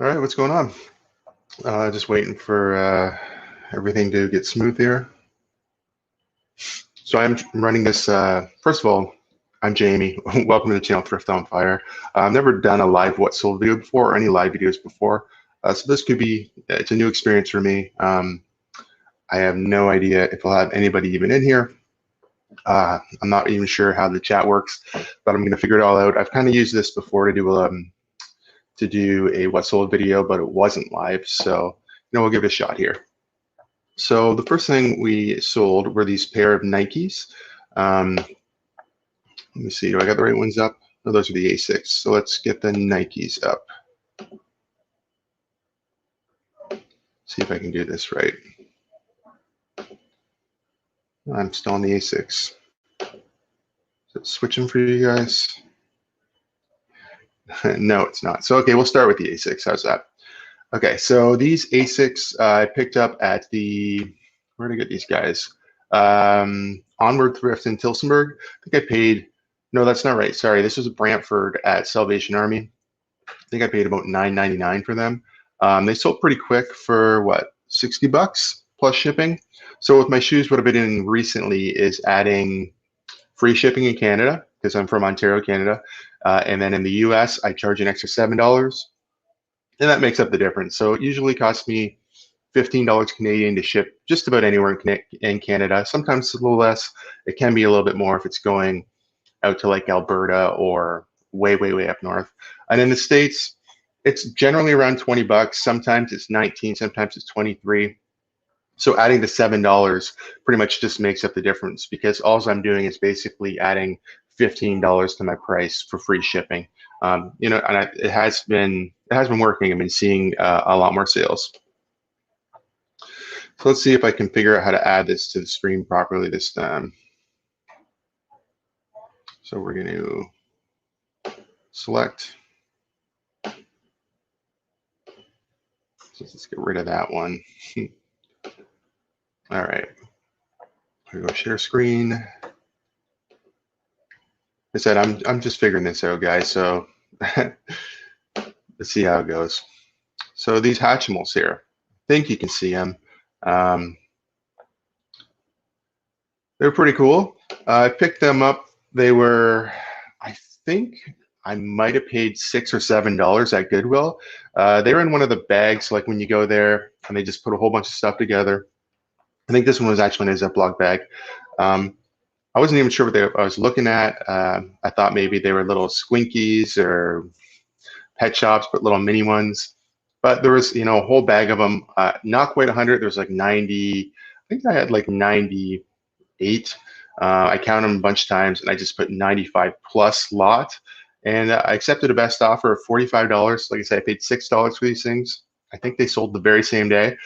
All right, what's going on? Just waiting for everything to get smooth here. So I'm running this. First of all, I'm Jamie. Welcome to the channel Thrift on Fire. I've never done a live what sold video before or any live videos before, so this could be. It's a new experience for me. I have no idea if I'll have anybody even in here. I'm not even sure how the chat works, but I'm going to figure it all out. I've kind of used this before to do a what sold video, but it wasn't live, so we'll give it a shot here. So the first thing we sold were these pair of Nikes. Let me see, do I got the right ones up? No, those are the Asics. So let's get the Nikes up. See if I can do this right. I'm still on the Asics. Is it switching for you guys? No, it's not. So okay, we'll start with the Asics. How's that? Okay, so these Asics I picked up at the, where did I get these guys? Onward Thrift in Tillsonburg. I think I paid, no, that's not right. Sorry, this was Brantford at Salvation Army. I think I paid about $9.99 for them. They sold pretty quick for what, 60 bucks plus shipping. So with my shoes, what I've been doing recently is adding free shipping in Canada because I'm from Ontario, Canada. And then in the US, I charge an extra $7. And that makes up the difference. So it usually costs me $15 Canadian to ship just about anywhere in Canada. Sometimes it's a little less. It can be a little bit more if it's going out to like Alberta or way, way, way up north. And in the States, it's generally around 20 bucks. Sometimes it's 19, sometimes it's 23. So adding the $7 pretty much just makes up the difference because all I'm doing is basically adding $15 to my price for free shipping. And it has been working. I've been seeing a lot more sales. So let's see if I can figure out how to add this to the screen properly this time. So we're going to select. So let's get rid of that one. All right. We go share screen. I said I'm just figuring this out, guys. So let's see how it goes. So these Hatchimals here, I think you can see them. They're pretty cool. I picked them up. They were, I think I might have paid $6 or $7 at Goodwill. They were in one of the bags, like when you go there and they just put a whole bunch of stuff together. I think this one was actually in a Ziploc bag. I wasn't even sure what I was looking at. I thought maybe they were little Squinkies or pet shops, but little mini ones. But there was, a whole bag of them. Not quite 100. There was like 90. I think I had like 98. I counted them a bunch of times, and I just put 95 plus lot. And I accepted a best offer of $45. Like I said, I paid $6 for these things. I think they sold the very same day.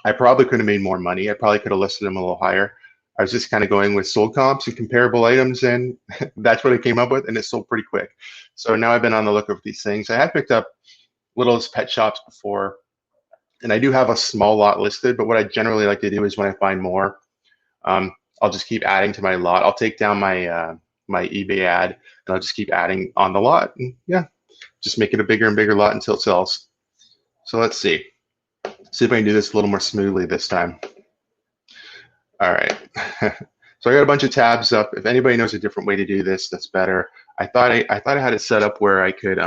I probably could have made more money. I probably could have listed them a little higher. I was just kind of going with sold comps and comparable items, and that's what I came up with, and it sold pretty quick. So now I've been on the lookout for these things. I have picked up little pet shops before, and I do have a small lot listed, but what I generally like to do is when I find more, I'll just keep adding to my lot. I'll take down my my eBay ad, and I'll just keep adding on the lot, and yeah, just make it a bigger and bigger lot until it sells. So let's see. See if I can do this a little more smoothly this time. All right. So I got a bunch of tabs up. If anybody knows a different way to do this, that's better. I thought I had it set up where I could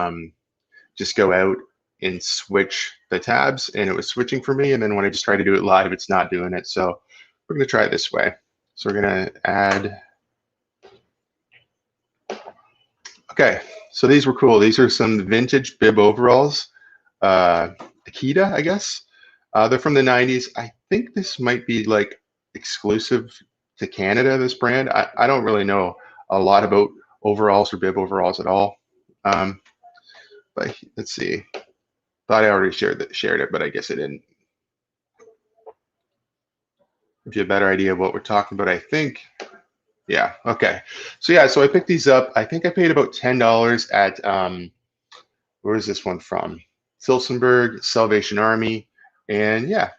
just go out and switch the tabs, and it was switching for me. And then when I just try to do it live, it's not doing it. So we're going to try it this way. So we're going to add. Okay. So these were cool. These are some vintage bib overalls. Akita, I guess. They're from the 90s. I think this might be like exclusive to Canada, this brand. I don't really know a lot about overalls or bib overalls at all. But let's see. Thought I already shared it, but I guess I didn't. Give you a better idea of what we're talking about, I think. Yeah, okay. So yeah, so I picked these up. I think I paid about $10 at, where is this one from? Tillsonburg, Salvation Army. And yeah,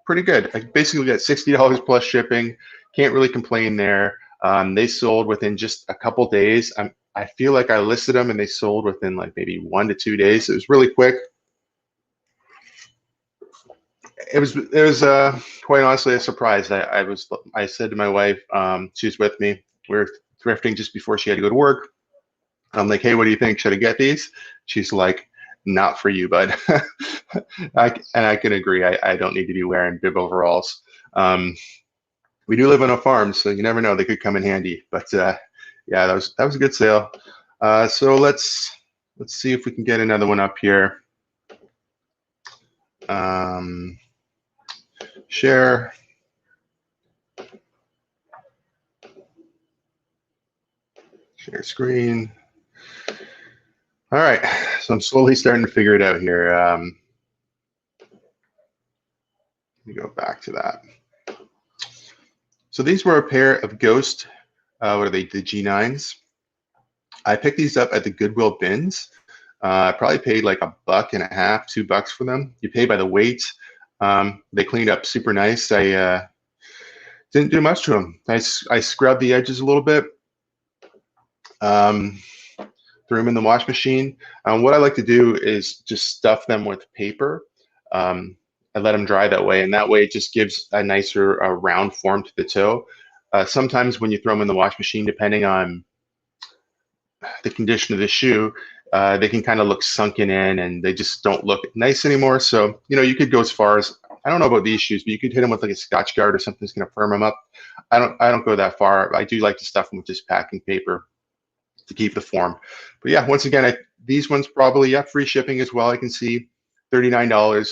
pretty good. I basically got $60 plus shipping. Can't really complain there. They sold within just a couple days. I feel like I listed them and they sold within like maybe 1 to 2 days. It was really quick. It was quite honestly a surprise. I said to my wife, she was with me. We were thrifting just before she had to go to work. I'm like, hey, what do you think? Should I get these? She's like, not for you, bud. And I can agree. I don't need to be wearing bib overalls. We do live on a farm, so you never know. They could come in handy. But yeah, that was a good sale. So let's see if we can get another one up here. Share. Share screen. All right, so I'm slowly starting to figure it out here. Let me go back to that. So these were a pair of Ghost, what are they, the G9s. I picked these up at the Goodwill bins. I probably paid like $1.50, $2 for them. You pay by the weight. They cleaned up super nice. I didn't do much to them. I scrubbed the edges a little bit. Threw them in the wash machine. What I like to do is just stuff them with paper and let them dry that way. And that way it just gives a nicer round form to the toe. Sometimes when you throw them in the wash machine, depending on the condition of the shoe, they can kind of look sunken in and they just don't look nice anymore. So, you know, you could go as far as, I don't know about these shoes, but you could hit them with like a Scotch Guard or something that's going to firm them up. I don't go that far. I do like to stuff them with just packing paper to keep the form. But yeah, once again, these ones probably, yeah, free shipping as well. I can see $39.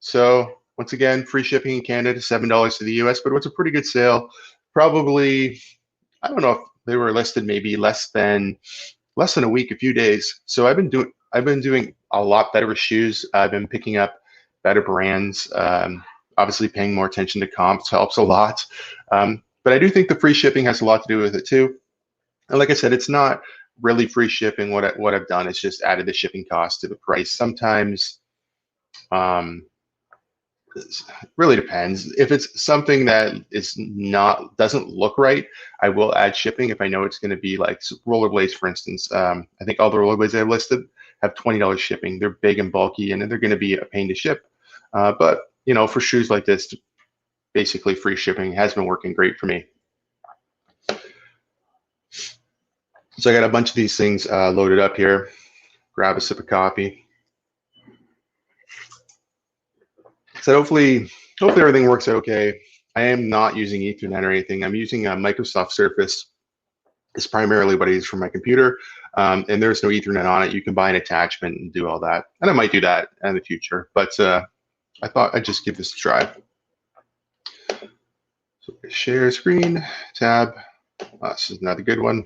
So once again, free shipping in Canada, $7 to the US, but it was a pretty good sale. Probably, I don't know if they were listed maybe less than a week, a few days. So I've been doing a lot better with shoes. I've been picking up better brands. Obviously paying more attention to comps helps a lot. But I do think the free shipping has a lot to do with it too. And like I said, it's not really free shipping. What I've done is just added the shipping cost to the price. Sometimes, it really depends. If it's something that doesn't look right, I will add shipping if I know it's going to be like rollerblades, for instance. I think all the rollerblades I've listed have $20 shipping. They're big and bulky, and they're going to be a pain to ship. But you know, for shoes like this, basically free shipping has been working great for me. So I got a bunch of these things loaded up here. Grab a sip of coffee. So hopefully everything works out okay. I am not using Ethernet or anything. I'm using a Microsoft Surface. It's primarily what I use for my computer, and there's no Ethernet on it. You can buy an attachment and do all that, and I might do that in the future. But I thought I'd just give this a try. So share screen, tab. This is another good one.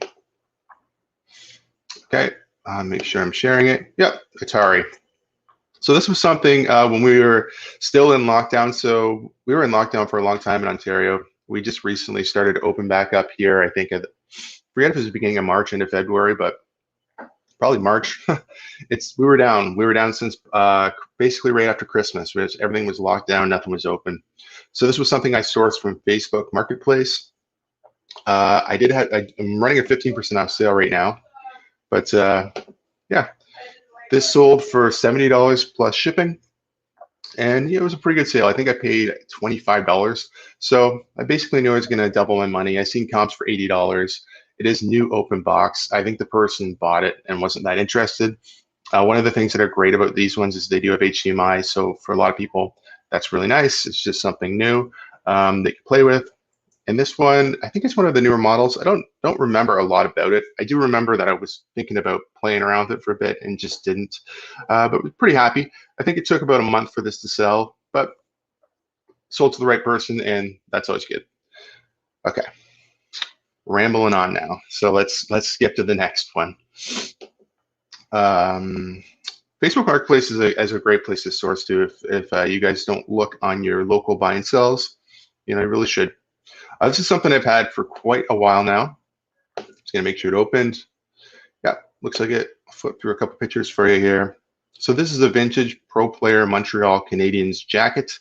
Okay, make sure I'm sharing it. Yep, Atari. So this was something when we were still in lockdown. So we were in lockdown for a long time in Ontario. We just recently started to open back up here. I think I forget if it was the beginning of March, end of February, but probably March. We were down since basically right after Christmas. Everything was locked down, nothing was open. So this was something I sourced from Facebook Marketplace. I'm running a 15% off sale right now. But yeah, this sold for $70 plus shipping, and it was a pretty good sale. I think I paid $25, so I basically knew I was going to double my money. I seen comps for $80. It is new open box. I think the person bought it and wasn't that interested. One of the things that are great about these ones is they do have HDMI, so for a lot of people, that's really nice. It's just something new they can play with. And this one, I think it's one of the newer models. I don't remember a lot about it. I do remember that I was thinking about playing around with it for a bit and just didn't. But was pretty happy. I think it took about a month for this to sell, but sold to the right person, and that's always good. Okay, rambling on now. So let's skip to the next one. Facebook Marketplace is a great place to source to. If you guys don't look on your local buy and sells, you know, you really should. This is something I've had for quite a while now. Just gonna make sure it opened. Yeah, looks like it. I'll flip through a couple pictures for you here. So this is a vintage Pro Player Montreal Canadiens jacket.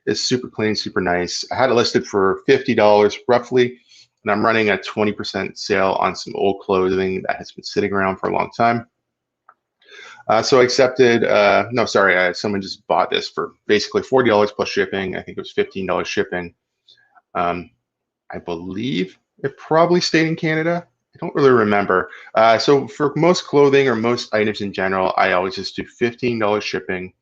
It's super clean, super nice. I had it listed for $50 roughly. and I'm running a 20% sale on some old clothing that has been sitting around for a long time. So I accepted, no, sorry, someone just bought this for basically $40 plus shipping. I think it was $15 shipping. I believe it probably stayed in Canada. I don't really remember. So for most clothing or most items in general, I always just do $15 shipping,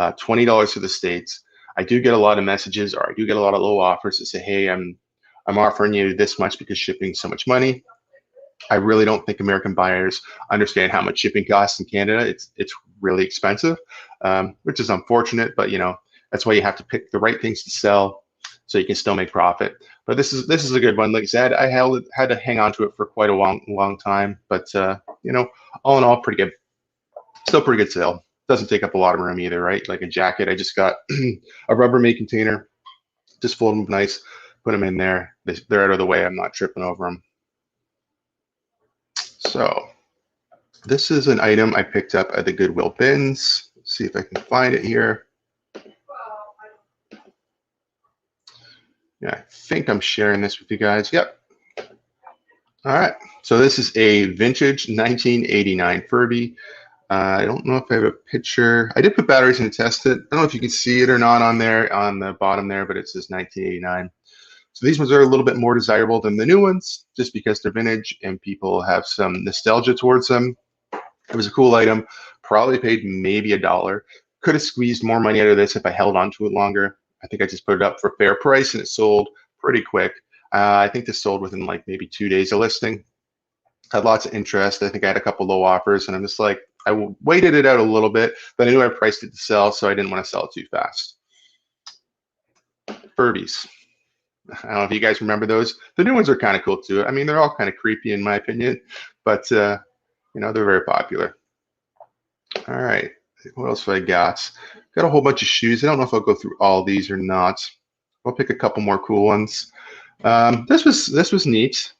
$20 to the States. I do get a lot of messages, or I do get a lot of low offers that say, hey, I'm offering you this much because shipping so much money. I really don't think American buyers understand how much shipping costs in Canada. It's really expensive, which is unfortunate, but that's why you have to pick the right things to sell so you can still make profit. But this is a good one. Like I said, I had to hang on to it for quite a long time, but all in all, pretty good. Still pretty good sale. Doesn't take up a lot of room either, right? Like a jacket, I just got a Rubbermaid container, just fold them nice, put them in there. They're out of the way. I'm not tripping over them. So this is an item I picked up at the Goodwill bins. Let's see if I can find it here. Yeah, I think I'm sharing this with you guys. Yep. All right. So this is a vintage 1989 Furby. I don't know if I have a picture. I did put batteries in to test it. I don't know if you can see it or not on there on the bottom there, but it says 1989. So these ones are a little bit more desirable than the new ones just because they're vintage and people have some nostalgia towards them. It was a cool item. Probably paid maybe $1. Could have squeezed more money out of this if I held on to it longer. I think I just put it up for fair price and it sold pretty quick. I think this sold within like maybe 2 days of listing. Had lots of interest. I think I had a couple low offers and I'm just like, I waited it out a little bit, but I knew I priced it to sell, so I didn't want to sell it too fast. Furbies. I don't know if you guys remember those. The new ones are kind of cool too. I mean, they're all kind of creepy in my opinion, but they're very popular. All right, what else have I got? Got a whole bunch of shoes. I don't know if I'll go through all these or not. I'll pick a couple more cool ones. This was neat.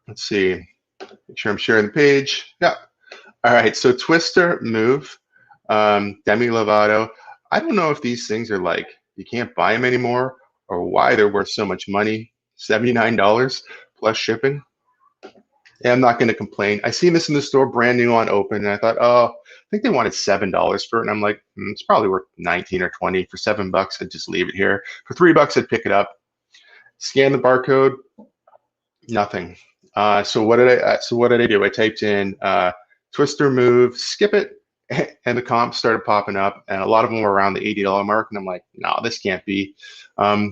Let's see. Make sure I'm sharing the page. Yeah. All right, so Twister Move, Demi Lovato. I don't know if these things are like, you can't buy them anymore or why they're worth so much money, $79 plus shipping. Yeah, I'm not going to complain. I seen this in the store brand new on open and I thought, oh, I think they wanted $7 for it. And I'm like, it's probably worth 19 or 20. For $7, I'd just leave it here. For $3, I'd pick it up. Scan the barcode, nothing. So what did I do? I typed in Twister Move, skip it, and the comps started popping up, and a lot of them were around the $80 mark, and I'm like, no, this can't be. I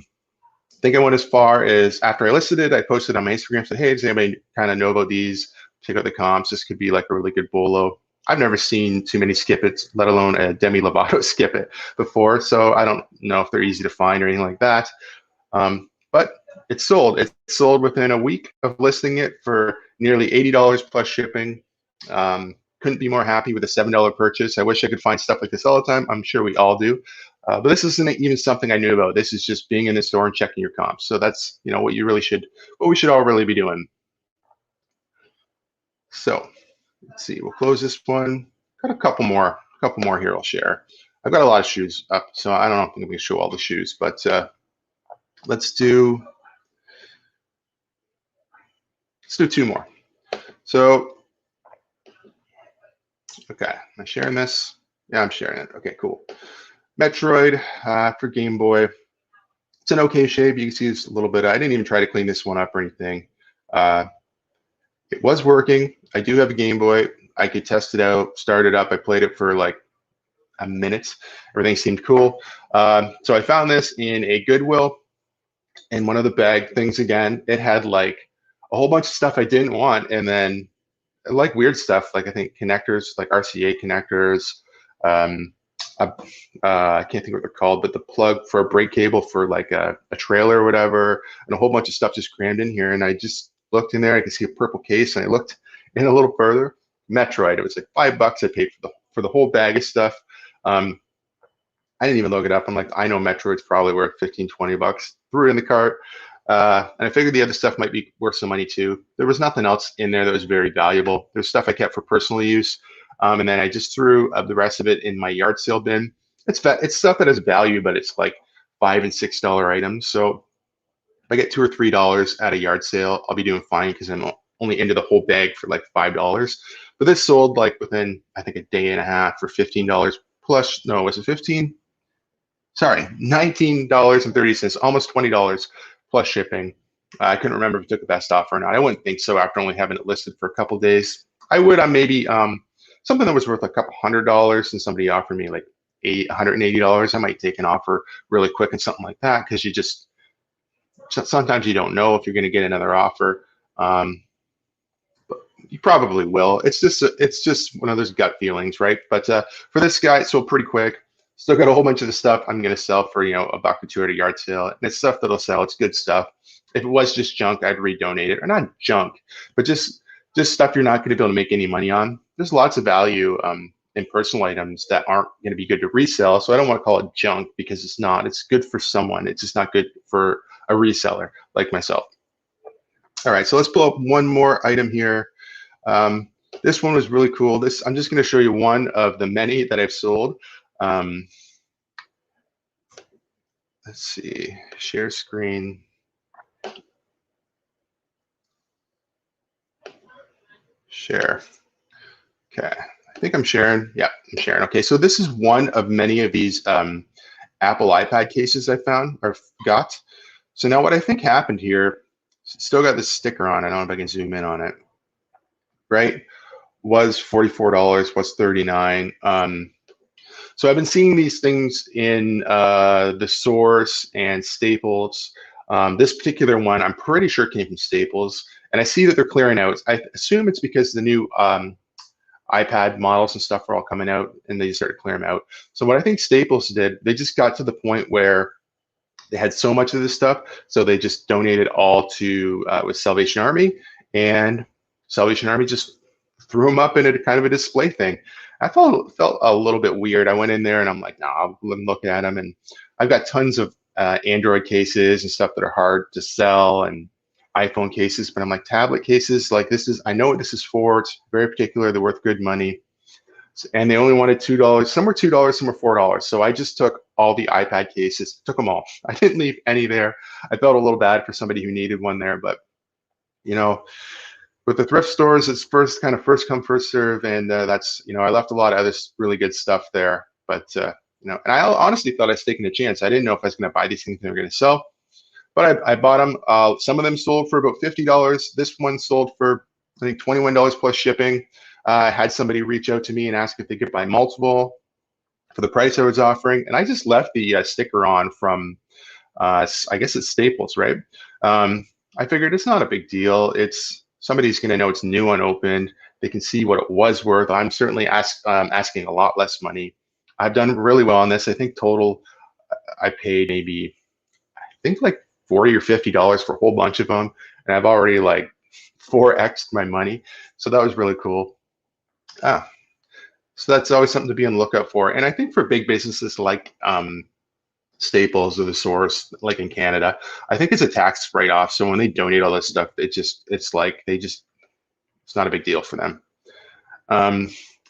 think I went as far as after I listed it, I posted on my Instagram, said, hey, does anybody kind of know about these? Check out the comps. This could be like a really good bolo. I've never seen too many skip it's, let alone a Demi Lovato skip it before, so I don't know if they're easy to find or anything like that. But it sold. It sold within a week of listing it for nearly $80 plus shipping. Couldn't be more happy with a $7 purchase. I wish I could find stuff like this all the time. I'm sure we all do. But this isn't even something I knew about. This is just being in the store and checking your comps. So that's what we should all really be doing. So let's see. We'll close this one. Got a couple more here I'll share. I've got a lot of shoes up, so I don't know if I'm going to show all the shoes, but let's do 2 more. So, okay, am I sharing this? Yeah, I'm sharing it. Okay, cool. Metroid for Game Boy. It's an okay shape. You can see it's a little bit. I didn't even try to clean this one up or anything. It was working. I do have a Game Boy. I could test it out, start it up. I played it for like a minute. Everything seemed cool. So I found this in a Goodwill. And one of the bag things, again, it had like a whole bunch of stuff I didn't want. And then like weird stuff, like I think connectors, like RCA connectors. I can't think what they're called, but the plug for a brake cable for like a trailer or whatever, and a whole bunch of stuff just crammed in here. And I just looked in there, I could see a purple case, and I looked in a little further. Metroid, it was like $5 I paid for the whole bag of stuff. I didn't even look it up. I'm like, I know Metroid's probably worth 15, 20 bucks. Threw it in the cart. And I figured the other stuff might be worth some money too. There was nothing else in there that was very valuable. There's stuff I kept for personal use. And then I just threw the rest of it in my yard sale bin. It's stuff that has value, but it's like $5 and $6 items. So If I get $2 or $3 at a yard sale, I'll be doing fine because I'm only into the whole bag for like $5. But this sold like within, I think, a day and a half for $15 plus, no, was it 15? Sorry, $19.30, almost $20 plus shipping. I couldn't remember if it took the best offer or not. I wouldn't think so after only having it listed for a couple days. I would on maybe something that was worth a couple $100 and somebody offered me like $180. I might take an offer really quick and something like that because you just sometimes you don't know if you're going to get another offer. But you probably will. It's just one of those gut feelings, right? But for this guy, it sold pretty quick. Still got a whole bunch of the stuff I'm going to sell for, a buck or two at a yard sale. And it's stuff that'll sell. It's good stuff. If it was just junk, I'd redonate it. Or not junk, but just stuff you're not going to be able to make any money on. There's lots of value in personal items that aren't going to be good to resell. So I don't want to call it junk because it's not. It's good for someone. It's just not good for a reseller like myself. All right, so let's pull up one more item here. This one was really cool. I'm just going to show you one of the many that I've sold. Let's see, share screen. Share. Okay, I think I'm sharing. Yeah, I'm sharing. Okay, so this is one of many of these Apple iPad cases I found or got. So now what I think happened here, still got this sticker on. I don't know if I can zoom in on it. Right, was $44, was $39. So I've been seeing these things in the Source and Staples. This particular one, I'm pretty sure came from Staples, and I see that they're clearing out. I assume it's because the new iPad models and stuff are all coming out, and they started clearing them out. So what I think Staples did, they just got to the point where they had so much of this stuff, so they just donated all to with Salvation Army, and Salvation Army just threw them up in a kind of a display thing. I felt a little bit weird. I went in there and I'm like, nah, I'm looking at them, and I've got tons of Android cases and stuff that are hard to sell, and iPhone cases, but I'm like, tablet cases, like I know what this is for. It's very particular. They're worth good money. And they only wanted $2. Some were $2, some were $4. So I just took all the iPad cases, took them all. I didn't leave any there. I felt a little bad for somebody who needed one there, but with the thrift stores, it's first come, first serve, and that's I left a lot of other really good stuff there. But and I honestly thought I was taking a chance. I didn't know if I was going to buy these things and they were going to sell, but I bought them. Some of them sold for about $50. This one sold for I think $21 plus shipping. I had somebody reach out to me and ask if they could buy multiple for the price I was offering, and I just left the sticker on from I guess it's Staples, right? I figured it's not a big deal. Somebody's going to know it's new, unopened. They can see what it was worth. I'm certainly asking a lot less money. I've done really well on this. I think total, I paid maybe, I think like $40 or $50 for a whole bunch of them, and I've already like 4x'd my money. So that was really cool. So that's always something to be on the lookout for. And I think for big businesses like Staples or the Source, like in Canada, I think it's a tax write-off. So when they donate all this stuff, it's not a big deal for them.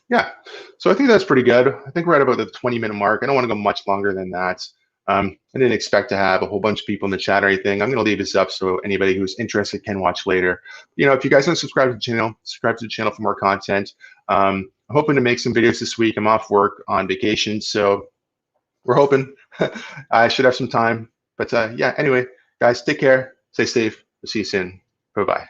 Yeah, so I think that's pretty good. I think we're at about the 20-minute mark. I don't want to go much longer than that. I didn't expect to have a whole bunch of people in the chat or anything. I'm going to leave this up so anybody who's interested can watch later. If you guys want to subscribe to the channel for more content. I'm hoping to make some videos this week. I'm off work on vacation, so we're hoping I should have some time. But yeah, anyway, guys, take care. Stay safe. We'll see you soon. Bye-bye.